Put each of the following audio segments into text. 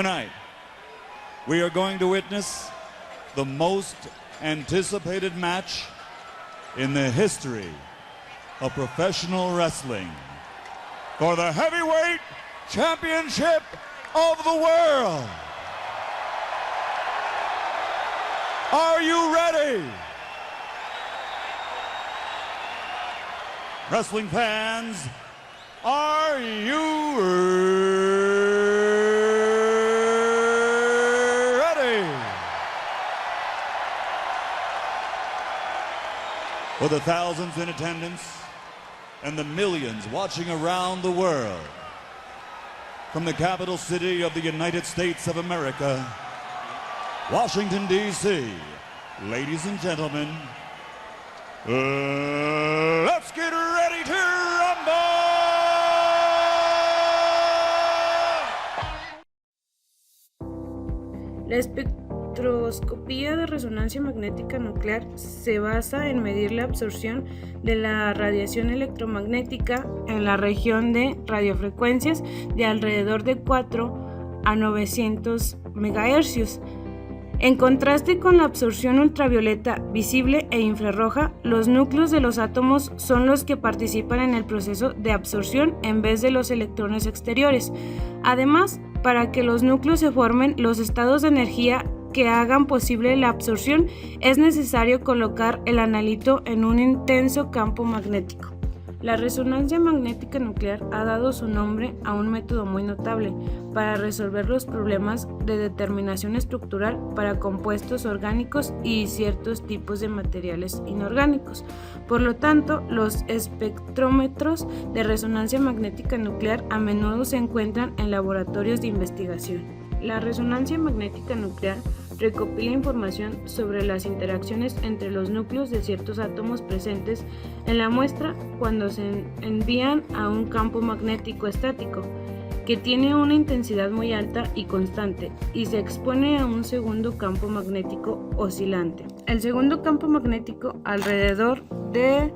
Tonight, we are going to witness the most anticipated match in the history of professional wrestling for the heavyweight championship of the world. Are you ready? Wrestling fans, are you ready? For the thousands in attendance and the millions watching around the world, from the capital city of the United States of America, Washington, D.C., ladies and gentlemen, let's get ready to rumble! La espectroscopía de resonancia magnética nuclear se basa en medir la absorción de la radiación electromagnética en la región de radiofrecuencias de alrededor de 4 a 900 MHz. En contraste con la absorción ultravioleta visible e infrarroja, los núcleos de los átomos son los que participan en el proceso de absorción en vez de los electrones exteriores. Además, para que los núcleos se formen los estados de energía que hagan posible la absorción, es necesario colocar el analito en un intenso campo magnético. La resonancia magnética nuclear ha dado su nombre a un método muy notable para resolver los problemas de determinación estructural para compuestos orgánicos y ciertos tipos de materiales inorgánicos. Por lo tanto, los espectrómetros de resonancia magnética nuclear a menudo se encuentran en laboratorios de investigación. La resonancia magnética nuclear recopila información sobre las interacciones entre los núcleos de ciertos átomos presentes en la muestra cuando se envían a un campo magnético estático, que tiene una intensidad muy alta y constante, y se expone a un segundo campo magnético oscilante. El segundo campo magnético, alrededor de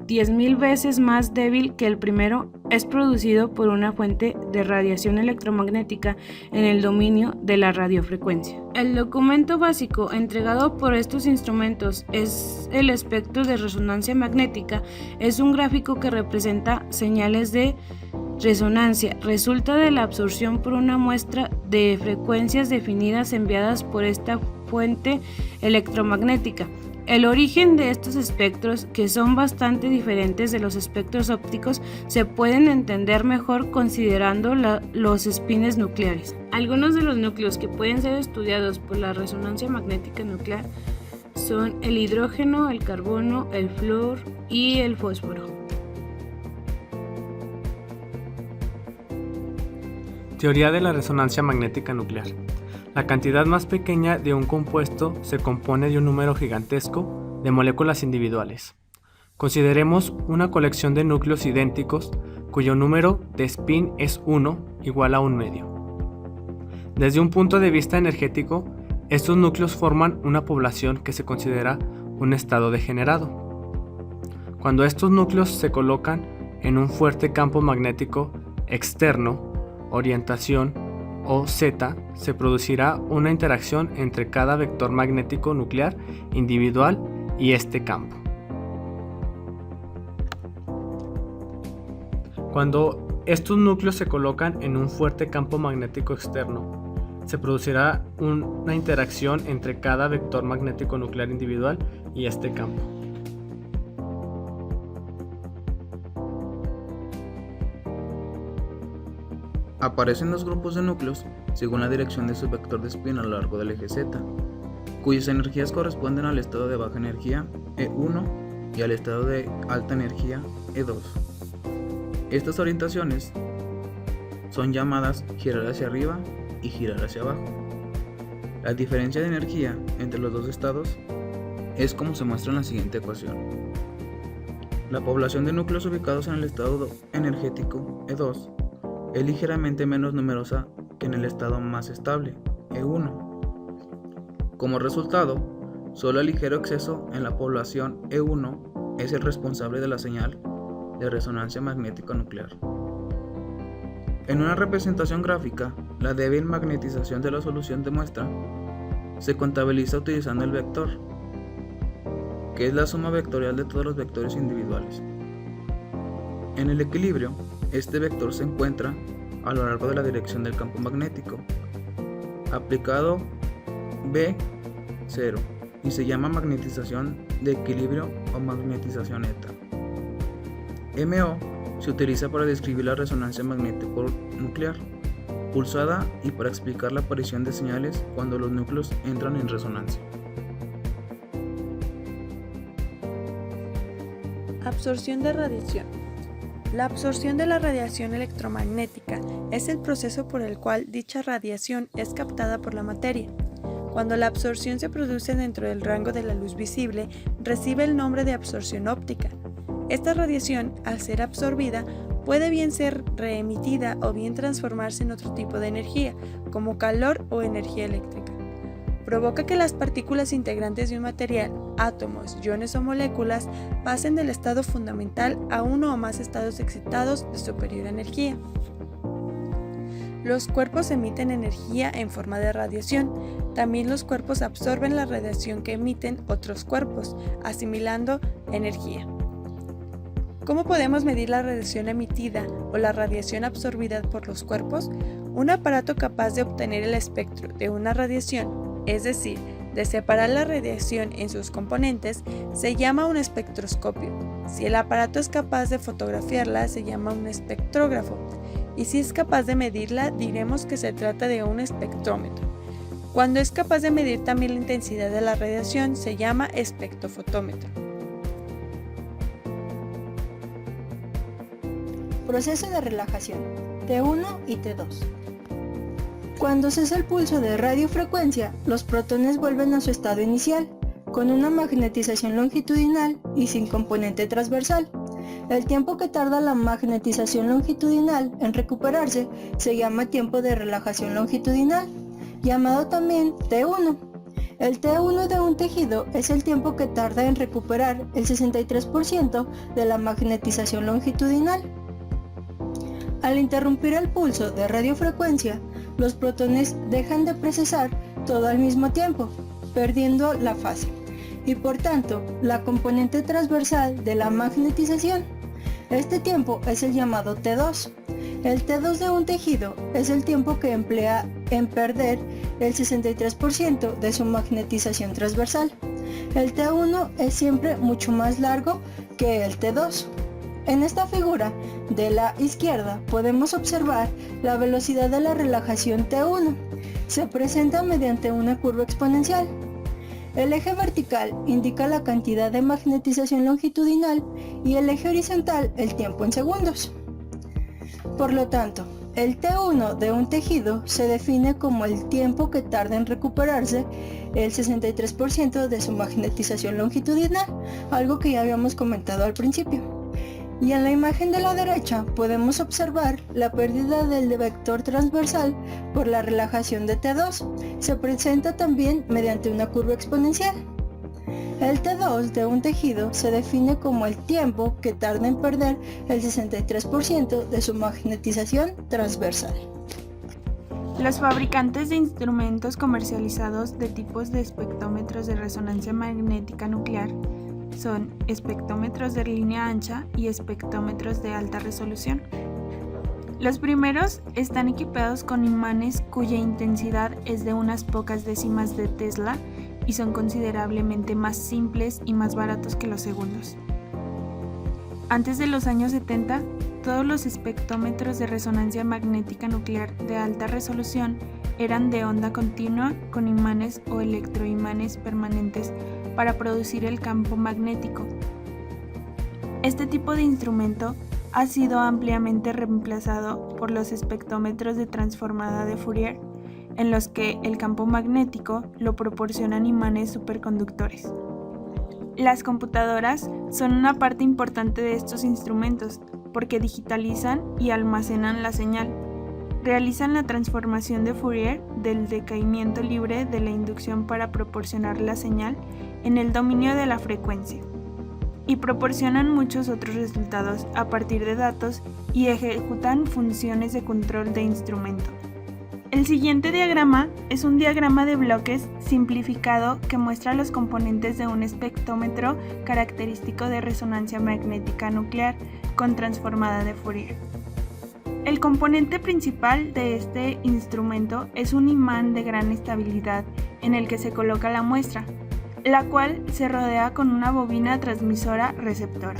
10.000 veces más débil que el primero, es producido por una fuente de radiación electromagnética en el dominio de la radiofrecuencia. El documento básico entregado por estos instrumentos es el espectro de resonancia magnética. Es un gráfico que representa señales de resonancia. Resulta de la absorción por una muestra de frecuencias definidas enviadas por esta fuente electromagnética. El origen de estos espectros, que son bastante diferentes de los espectros ópticos, se pueden entender mejor considerando los espines nucleares. Algunos de los núcleos que pueden ser estudiados por la resonancia magnética nuclear son el hidrógeno, el carbono, el flúor y el fósforo. Teoría de la resonancia magnética nuclear. La cantidad más pequeña de un compuesto se compone de un número gigantesco de moléculas individuales. Consideremos una colección de núcleos idénticos cuyo número de spin es 1 igual a 1 medio. Desde un punto de vista energético, estos núcleos forman una población que se considera un estado degenerado. Cuando estos núcleos se colocan en un fuerte campo magnético externo, orientación o Z, se producirá una interacción entre cada vector magnético nuclear individual y este campo. Cuando estos núcleos se colocan en un fuerte campo magnético externo, se producirá una interacción entre cada vector magnético nuclear individual y este campo. Aparecen dos grupos de núcleos según la dirección de su vector de spin a lo largo del eje Z, cuyas energías corresponden al estado de baja energía E1 y al estado de alta energía E2. Estas orientaciones son llamadas girar hacia arriba y girar hacia abajo. La diferencia de energía entre los dos estados es como se muestra en la siguiente ecuación. La población de núcleos ubicados en el estado energético E2 es ligeramente menos numerosa que en el estado más estable, E1. Como resultado, solo el ligero exceso en la población E1 es el responsable de la señal de resonancia magnética nuclear. En una representación gráfica, la débil magnetización de la solución de muestra se contabiliza utilizando el vector, que es la suma vectorial de todos los vectores individuales. En el equilibrio, este vector se encuentra a lo largo de la dirección del campo magnético, aplicado B0, y se llama magnetización de equilibrio o magnetización eta. MO se utiliza para describir la resonancia magnético-nuclear pulsada y para explicar la aparición de señales cuando los núcleos entran en resonancia. Absorción de radiación. La absorción de la radiación electromagnética es el proceso por el cual dicha radiación es captada por la materia. Cuando la absorción se produce dentro del rango de la luz visible, recibe el nombre de absorción óptica. Esta radiación, al ser absorbida, puede bien ser reemitida o bien transformarse en otro tipo de energía, como calor o energía eléctrica. Provoca que las partículas integrantes de un material, átomos, iones o moléculas, pasen del estado fundamental a uno o más estados excitados de superior energía. Los cuerpos emiten energía en forma de radiación. También los cuerpos absorben la radiación que emiten otros cuerpos, asimilando energía. ¿Cómo podemos medir la radiación emitida o la radiación absorbida por los cuerpos? Un aparato capaz de obtener el espectro de una radiación, es decir, de separar la radiación en sus componentes, se llama un espectroscopio. Si el aparato es capaz de fotografiarla, se llama un espectrógrafo. Y si es capaz de medirla, diremos que se trata de un espectrómetro. Cuando es capaz de medir también la intensidad de la radiación, se llama espectrofotómetro. Proceso de relajación, T1 y T2. Cuando cesa el pulso de radiofrecuencia, los protones vuelven a su estado inicial, con una magnetización longitudinal y sin componente transversal. El tiempo que tarda la magnetización longitudinal en recuperarse se llama tiempo de relajación longitudinal, llamado también T1. El T1 de un tejido es el tiempo que tarda en recuperar el 63% de la magnetización longitudinal. Al interrumpir el pulso de radiofrecuencia, los protones dejan de procesar todo al mismo tiempo, perdiendo la fase, y por tanto, la componente transversal de la magnetización. Este tiempo es el llamado T2. El T2 de un tejido es el tiempo que emplea en perder el 63% de su magnetización transversal. El T1 es siempre mucho más largo que el T2. En esta figura de la izquierda podemos observar la velocidad de la relajación T1. Se presenta mediante una curva exponencial. El eje vertical indica la cantidad de magnetización longitudinal y el eje horizontal el tiempo en segundos. Por lo tanto, el T1 de un tejido se define como el tiempo que tarda en recuperarse el 63% de su magnetización longitudinal, algo que ya habíamos comentado al principio. Y en la imagen de la derecha podemos observar la pérdida del vector transversal por la relajación de T2. Se presenta también mediante una curva exponencial. El T2 de un tejido se define como el tiempo que tarda en perder el 63% de su magnetización transversal. Los fabricantes de instrumentos comercializados de tipos de espectrómetros de resonancia magnética nuclear son espectrómetros de línea ancha y espectrómetros de alta resolución. Los primeros están equipados con imanes cuya intensidad es de unas pocas décimas de Tesla y son considerablemente más simples y más baratos que los segundos. Antes de los años 70, todos los espectrómetros de resonancia magnética nuclear de alta resolución eran de onda continua con imanes o electroimanes permanentes para producir el campo magnético. Este tipo de instrumento ha sido ampliamente reemplazado por los espectrómetros de transformada de Fourier, en los que el campo magnético lo proporcionan imanes superconductores. Las computadoras son una parte importante de estos instrumentos porque digitalizan y almacenan la señal. Realizan la transformación de Fourier del decaimiento libre de la inducción para proporcionar la señal en el dominio de la frecuencia. y proporcionan muchos otros resultados a partir de datos y ejecutan funciones de control de instrumento. El siguiente diagrama es un diagrama de bloques simplificado que muestra los componentes de un espectrómetro característico de resonancia magnética nuclear con transformada de Fourier. El componente principal de este instrumento es un imán de gran estabilidad en el que se coloca la muestra, la cual se rodea con una bobina transmisora receptora.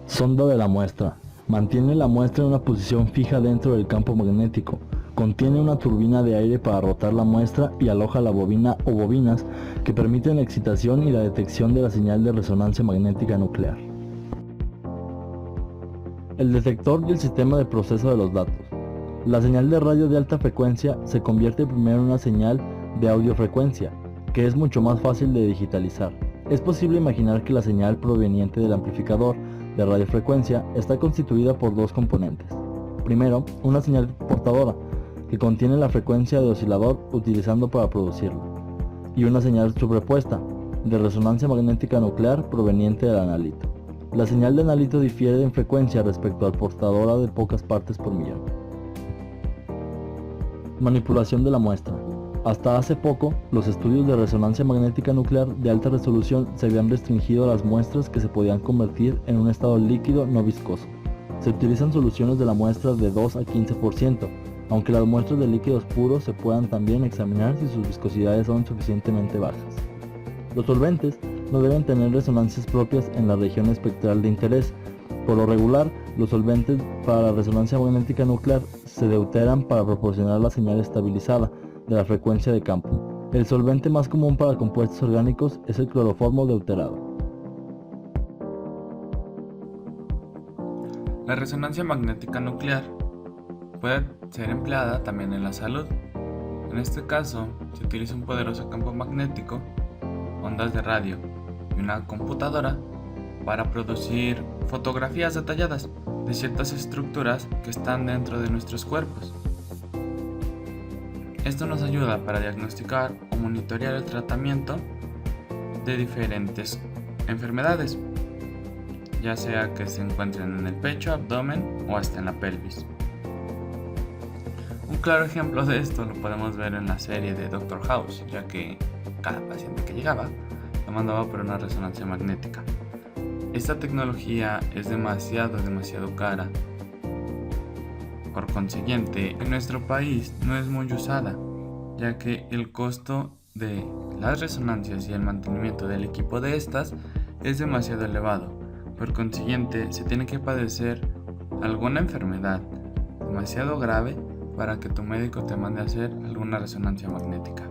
Sonda de la muestra. Mantiene la muestra en una posición fija dentro del campo magnético. Contiene una turbina de aire para rotar la muestra y aloja la bobina o bobinas que permiten la excitación y la detección de la señal de resonancia magnética nuclear. El detector y el sistema de proceso de los datos. La señal de radio de alta frecuencia se convierte primero en una señal de audiofrecuencia, que es mucho más fácil de digitalizar. Es posible imaginar que la señal proveniente del amplificador de radiofrecuencia está constituida por dos componentes. Primero, una señal portadora, que contiene la frecuencia de oscilador utilizando para producirlo, y una señal sobrepuesta, de resonancia magnética nuclear proveniente del analito. La señal de analito difiere en frecuencia respecto al portadora de pocas partes por millón. Manipulación de la muestra. Hasta hace poco, los estudios de resonancia magnética nuclear de alta resolución se habían restringido a las muestras que se podían convertir en un estado líquido no viscoso. Se utilizan soluciones de la muestra de 2 a 15%, aunque las muestras de líquidos puros se puedan también examinar si sus viscosidades son suficientemente bajas. Los solventes no deben tener resonancias propias en la región espectral de interés. Por lo regular, los solventes para la resonancia magnética nuclear se deuteran para proporcionar la señal estabilizada de la frecuencia de campo. El solvente más común para compuestos orgánicos es el cloroformo deuterado. La resonancia magnética nuclear puede ser empleada también en la salud. En este caso, se utiliza un poderoso campo magnético, ondas de radio y una computadora para producir fotografías detalladas de ciertas estructuras que están dentro de nuestros cuerpos. Esto nos ayuda para diagnosticar o monitorear el tratamiento de diferentes enfermedades, ya sea que se encuentren en el pecho, abdomen o hasta en la pelvis. Un claro ejemplo de esto lo podemos ver en la serie de Doctor House, ya que cada paciente que llegaba lo mandaba por una resonancia magnética. Esta tecnología es demasiado cara. Por consiguiente, en nuestro país no es muy usada, ya que el costo de las resonancias y el mantenimiento del equipo de estas es demasiado elevado. Por consiguiente, se tiene que padecer alguna enfermedad demasiado grave para que tu médico te mande a hacer alguna resonancia magnética.